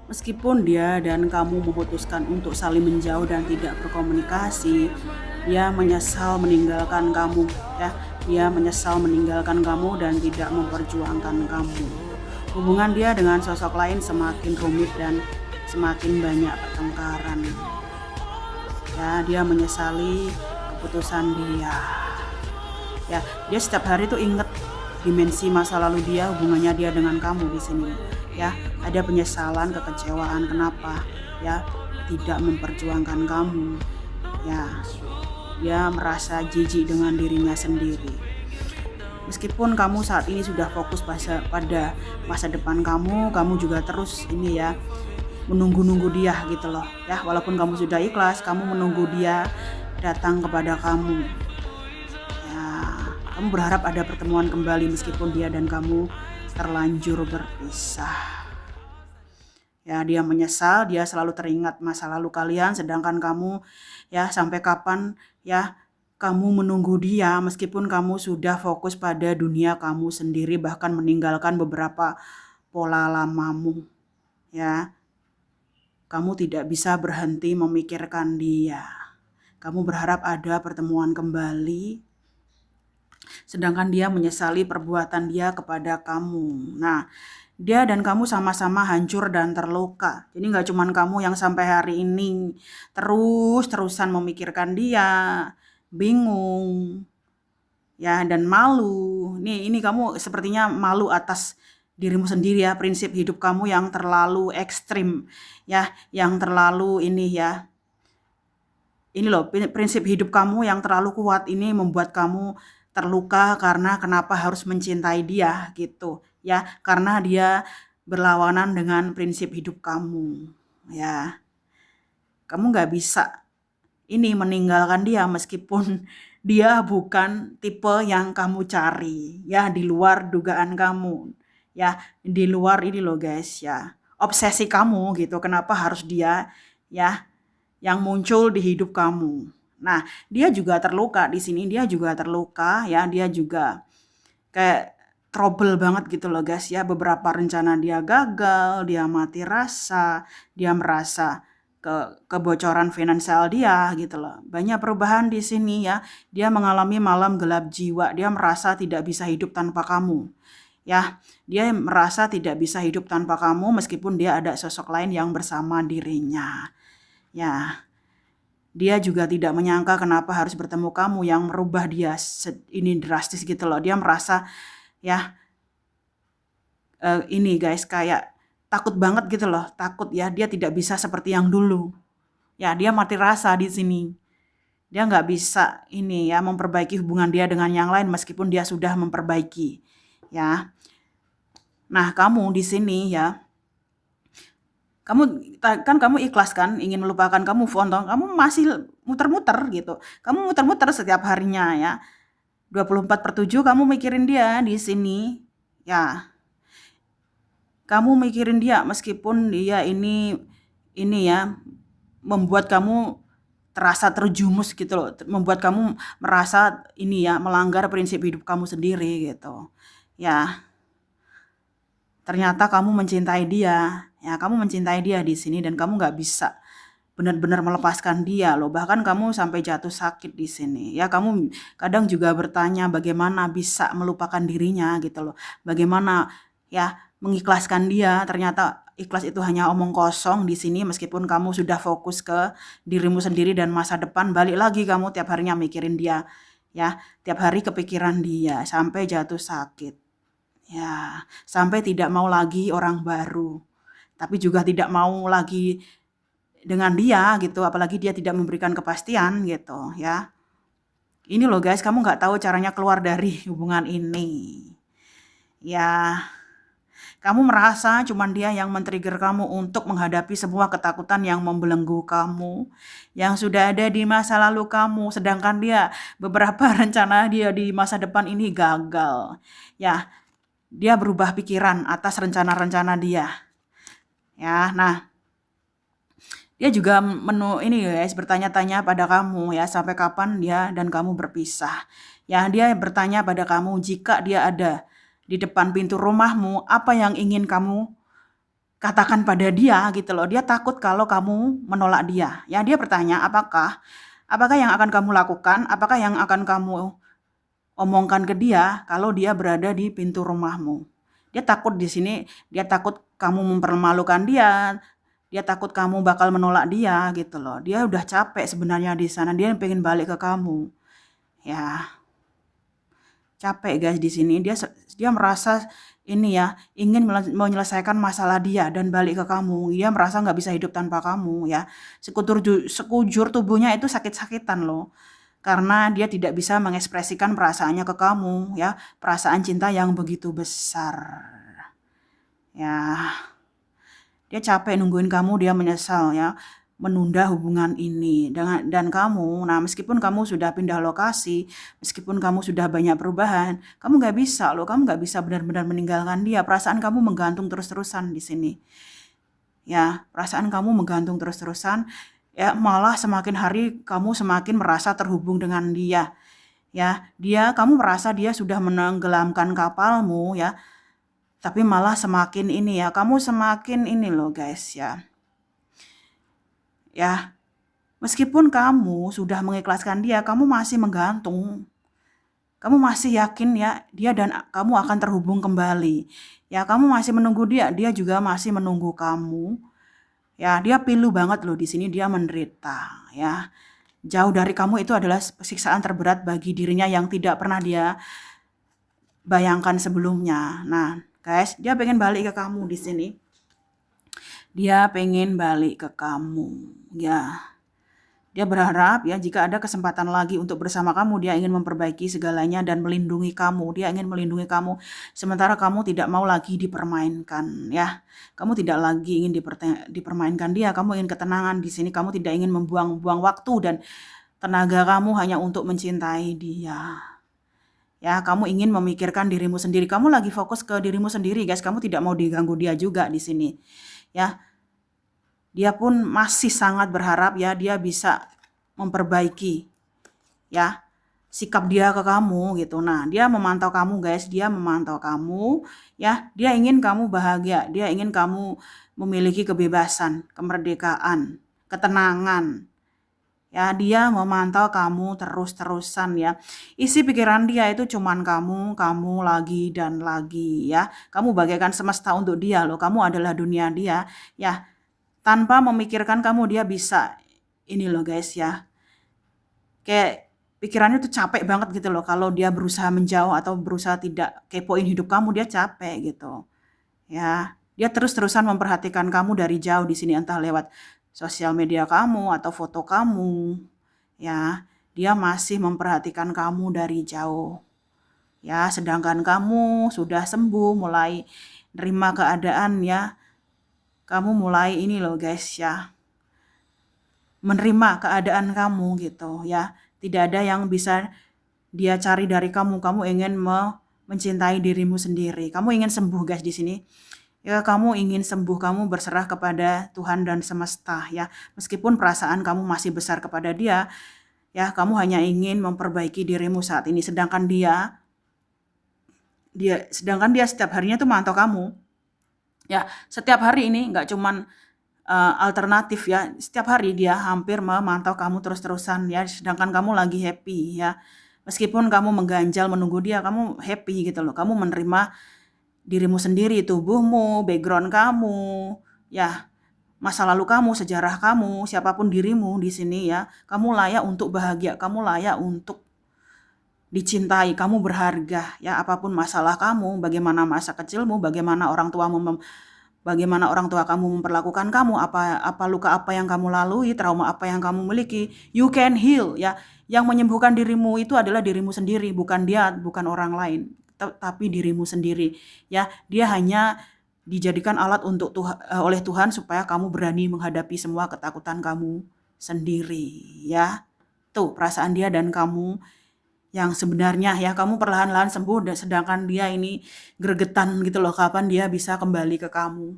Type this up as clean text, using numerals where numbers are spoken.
Meskipun dia dan kamu memutuskan untuk saling menjauh dan tidak berkomunikasi, dia menyesal meninggalkan kamu, ya. Dia menyesal meninggalkan kamu dan tidak memperjuangkan kamu. Hubungan dia dengan sosok lain semakin rumit dan semakin banyak pertengkaran. Ya, dia menyesali keputusan dia. Ya, dia setiap hari tuh inget dimensi masa lalu dia, hubungannya dia dengan kamu di sini. Ya, ada penyesalan, kekecewaan kenapa? Ya, tidak memperjuangkan kamu. Ya, dia merasa jijik dengan dirinya sendiri. Meskipun kamu saat ini sudah fokus pada masa depan kamu juga terus ini ya menunggu-nunggu dia gitu loh. Ya, walaupun kamu sudah ikhlas, kamu menunggu dia datang kepada kamu. Ya, kamu berharap ada pertemuan kembali meskipun dia dan kamu terlanjur berpisah. Ya, dia menyesal, dia selalu teringat masa lalu kalian, sedangkan kamu ya sampai kapan ya kamu menunggu dia meskipun kamu sudah fokus pada dunia kamu sendiri bahkan meninggalkan beberapa pola lamamu ya. Kamu tidak bisa berhenti memikirkan dia. Kamu berharap ada pertemuan kembali, sedangkan dia menyesali perbuatan dia kepada kamu. Nah, dia dan kamu sama-sama hancur dan terluka. Jadi nggak cuman kamu yang sampai hari ini terus-terusan memikirkan dia, bingung, ya dan malu. Ini kamu sepertinya malu atas dirimu sendiri ya, prinsip hidup kamu yang terlalu ekstrim, ya, yang terlalu ini ya. Ini loh, prinsip hidup kamu yang terlalu kuat ini membuat kamu terluka karena kenapa harus mencintai dia gitu ya, karena dia berlawanan dengan prinsip hidup kamu ya. Kamu nggak bisa ini meninggalkan dia meskipun dia bukan tipe yang kamu cari ya, di luar dugaan kamu ya, di luar ini loh guys ya, obsesi kamu gitu, kenapa harus dia ya yang muncul di hidup kamu. Nah, dia juga terluka di sini, dia juga terluka ya, dia juga kayak trouble banget gitu loh guys ya. Beberapa rencana dia gagal, dia mati rasa, dia merasa kebocoran finansial dia gitu loh. Banyak perubahan di sini ya. Dia mengalami malam gelap jiwa, dia merasa tidak bisa hidup tanpa kamu. Ya, dia merasa tidak bisa hidup tanpa kamu meskipun dia ada sosok lain yang bersama dirinya. Ya, dia juga tidak menyangka kenapa harus bertemu kamu yang merubah dia ini drastis gitu loh. Dia merasa ya ini guys kayak takut banget gitu loh, takut ya dia tidak bisa seperti yang dulu. Ya, dia mati rasa di sini. Dia nggak bisa ini ya memperbaiki hubungan dia dengan yang lain meskipun dia sudah memperbaiki. Ya. Nah, kamu di sini ya, kamu kan kamu ikhlas kan ingin melupakan, kamu move on, kamu masih muter-muter gitu. Kamu muter-muter setiap harinya ya. 24/7 kamu mikirin dia di sini. Ya, kamu mikirin dia meskipun dia ini ya membuat kamu terasa terjumus gitu loh, membuat kamu merasa ini ya melanggar prinsip hidup kamu sendiri gitu. Ya, ternyata kamu mencintai dia. Ya, kamu mencintai dia di sini dan kamu nggak bisa benar-benar melepaskan dia loh. Bahkan kamu sampai jatuh sakit di sini. Ya, kamu kadang juga bertanya bagaimana bisa melupakan dirinya gitu loh. Bagaimana ya mengikhlaskan dia. Ternyata ikhlas itu hanya omong kosong di sini meskipun kamu sudah fokus ke dirimu sendiri dan masa depan, balik lagi kamu tiap harinya mikirin dia. Ya, tiap hari kepikiran dia sampai jatuh sakit. Ya, sampai tidak mau lagi orang baru. Tapi juga tidak mau lagi dengan dia gitu, apalagi dia tidak memberikan kepastian gitu ya. Ini loh guys, kamu nggak tahu caranya keluar dari hubungan ini. Ya, kamu merasa cuman dia yang men-trigger kamu untuk menghadapi semua ketakutan yang membelenggu kamu, yang sudah ada di masa lalu kamu, sedangkan dia beberapa rencana dia di masa depan ini gagal. Ya, dia berubah pikiran atas rencana-rencana dia. Ya, nah dia juga ini guys bertanya-tanya pada kamu ya sampai kapan dia dan kamu berpisah. Ya, dia bertanya pada kamu jika dia ada di depan pintu rumahmu, apa yang ingin kamu katakan pada dia gitu loh. Dia takut kalau kamu menolak dia. Ya, dia bertanya, apakah yang akan kamu lakukan? Apakah yang akan kamu omongkan ke dia kalau dia berada di pintu rumahmu? Dia takut di sini, dia takut kamu mempermalukan dia. Dia takut kamu bakal menolak dia gitu loh. Dia udah capek sebenarnya di sana. Dia pengen balik ke kamu. Ya, capek guys di sini. Dia merasa ini ya, ingin menyelesaikan masalah dia dan balik ke kamu. Dia merasa nggak bisa hidup tanpa kamu ya. Sekujur tubuhnya itu sakit-sakitan loh. Karena dia tidak bisa mengekspresikan perasaannya ke kamu ya. Perasaan cinta yang begitu besar. Ya, dia capek nungguin kamu, dia menyesal ya, menunda hubungan ini dan kamu. Nah, meskipun kamu sudah pindah lokasi, meskipun kamu sudah banyak perubahan, kamu nggak bisa loh, kamu nggak bisa benar-benar meninggalkan dia. Perasaan kamu menggantung terus-terusan di sini. Ya, perasaan kamu menggantung terus-terusan. Ya, malah semakin hari kamu semakin merasa terhubung dengan dia. Ya, kamu merasa dia sudah menenggelamkan kapalmu ya, tapi malah semakin ini ya, kamu semakin ini loh guys ya. Ya, meskipun kamu sudah mengikhlaskan dia, kamu masih menggantung. Kamu masih yakin ya, dia dan kamu akan terhubung kembali. Ya, kamu masih menunggu dia, dia juga masih menunggu kamu. Ya, dia pilu banget loh di sini, dia menderita ya. Jauh dari kamu itu adalah siksaan terberat bagi dirinya yang tidak pernah dia bayangkan sebelumnya. Nah, guys, dia pengen balik ke kamu di sini. Dia pengen balik ke kamu. Ya. Dia berharap ya jika ada kesempatan lagi untuk bersama kamu, dia ingin memperbaiki segalanya dan melindungi kamu. Dia ingin melindungi kamu sementara kamu tidak mau lagi dipermainkan ya. Kamu tidak lagi ingin dipermainkan dia, kamu ingin ketenangan di sini, kamu tidak ingin membuang-buang waktu dan tenaga kamu hanya untuk mencintai dia. Ya, kamu ingin memikirkan dirimu sendiri. Kamu lagi fokus ke dirimu sendiri, guys. Kamu tidak mau diganggu dia juga di sini. Ya, dia pun masih sangat berharap ya dia bisa memperbaiki ya sikap dia ke kamu gitu. Nah, dia memantau kamu guys, dia memantau kamu ya. Dia ingin kamu bahagia, dia ingin kamu memiliki kebebasan, kemerdekaan, ketenangan. Ya, dia memantau kamu terus-terusan ya. Isi pikiran dia itu cuman kamu lagi dan lagi ya. Kamu bagaikan semesta untuk dia loh. Kamu adalah dunia dia ya. Tanpa memikirkan kamu dia bisa ini loh guys ya. Kayak pikirannya tuh capek banget gitu loh kalau dia berusaha menjauh atau berusaha tidak kepoin hidup kamu, dia capek gitu. Ya, dia terus-terusan memperhatikan kamu dari jauh di sini entah lewat sosial media kamu atau foto kamu. Ya, dia masih memperhatikan kamu dari jauh. Ya, sedangkan kamu sudah sembuh, mulai nerima keadaan ya. Kamu mulai ini loh guys ya, menerima keadaan kamu gitu ya. Tidak ada yang bisa dia cari dari kamu. Kamu ingin mencintai dirimu sendiri. Kamu ingin sembuh guys di sini. Ya, kamu ingin sembuh, kamu berserah kepada Tuhan dan semesta ya. Meskipun perasaan kamu masih besar kepada dia, ya kamu hanya ingin memperbaiki dirimu saat ini. Sedangkan dia setiap harinya tuh mantau kamu. Ya, setiap hari ini nggak cuman alternatif ya. Setiap hari dia hampir memantau kamu terus-terusan ya. Sedangkan kamu lagi happy ya. Meskipun kamu mengganjal menunggu dia, kamu happy gitu loh. Kamu menerima dirimu sendiri, tubuhmu, background kamu, ya masa lalu kamu, sejarah kamu, siapapun dirimu di sini ya. Kamu layak untuk bahagia, kamu layak untuk dicintai, kamu berharga ya. Apapun masalah kamu, bagaimana masa kecilmu, bagaimana orang tua kamu memperlakukan kamu, apa luka apa yang kamu lalui, trauma apa yang kamu miliki, you can heal ya. Yang menyembuhkan dirimu itu adalah dirimu sendiri, bukan dia, bukan orang lain, tapi dirimu sendiri ya. Dia hanya dijadikan alat oleh Tuhan supaya kamu berani menghadapi semua ketakutan kamu sendiri ya. Tuh perasaan dia dan kamu yang sebenarnya ya, kamu perlahan-lahan sembuh sedangkan dia ini gregetan gitu loh, kapan dia bisa kembali ke kamu.